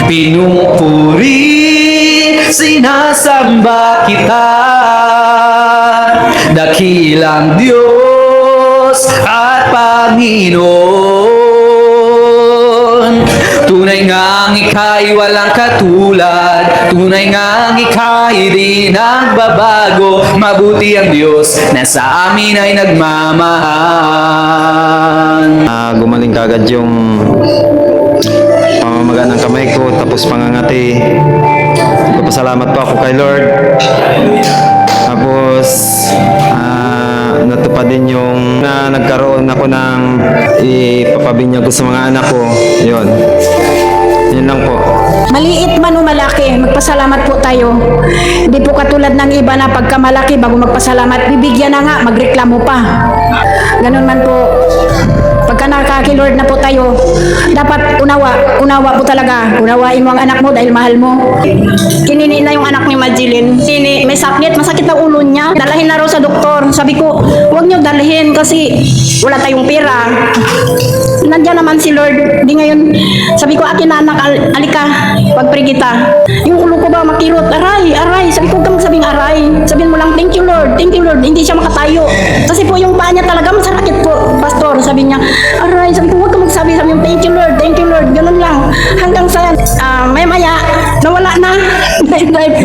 pinupuri, sinasamba kita. Dakilang Diyos at Panginoon, tunay ngang ika'y walang katulad, tunay ngang ika'y di nagbabago. Mabuti ang Diyos na sa amin ay nagmamahal. Gumaling kagad yung pamamaga ng kamay ko, tapos pangangati. Nagpapasalamat po ako kay Lord. Tapos natupad din yung na nagkaroon ako ng ipapabinyag ko sa mga anak ko. Yun lang po. Maliit man o malaki, magpasalamat po tayo. Hindi po katulad ng iba na pagka malaki bago magpasalamat, bibigyan na nga, magreklamo pa. Ganun man po. Pagka nakaki-Lord na po tayo, dapat unawa po talaga. Unawain mo ang anak mo dahil mahal mo. Kinini na yung anak ni Majilin. May sakit, masakit ang ulo niya. Dalahin na raw sa doktor. Sabi ko, huwag niyo dalhin kasi wala tayong pera. Nandiyan naman si Lord. Di ngayon, sabi ko, akin na anak, alika, pagpray kita. Yung ulo ko ba makirot? Aray, aray. Sabi ko, huwag kang magsabing aray. Sabihin mo lang, thank you Lord, thank you Lord. Hindi siya makatayo. Kasi po yung paa niya talaga masakit po, Pastor. Sabi niya, aray, sabi ko, huwag kang magsabi. Sabi niya, thank you Lord, ganun lang. Hanggang sa, maya-maya, nawala na.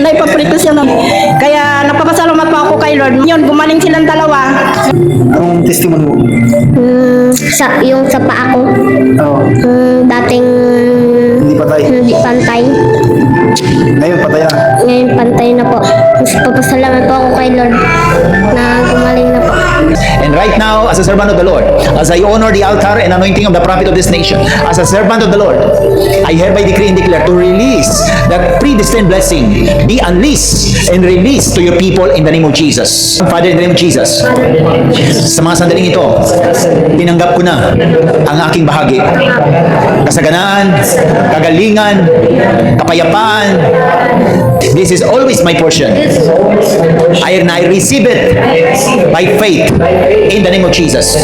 Naipapray ko siya na. Kaya, napapasalamat po ako kay Lord. Yun, gumaling silang dalawa. Anong testimony mo? Yung sa paa ko, dating Hindi patay. hindi pantay. Ngayon patay na. Ngayon pantay na po. Papasalamat po ako kay Lord na gumaling na po. And right now, as a servant of the Lord, as I honor the altar and anointing of the prophet of this nation, as a servant of the Lord, I hereby decree and declare to release that predestined blessing, be unleashed and released to your people in the name of Jesus. Father, in the name of Jesus, sa mga sandaling ito, tinanggap ko na ang aking bahagi. Kasaganaan, kagalingan, kapayapaan, this is always my portion. I receive it by faith in the name of Jesus.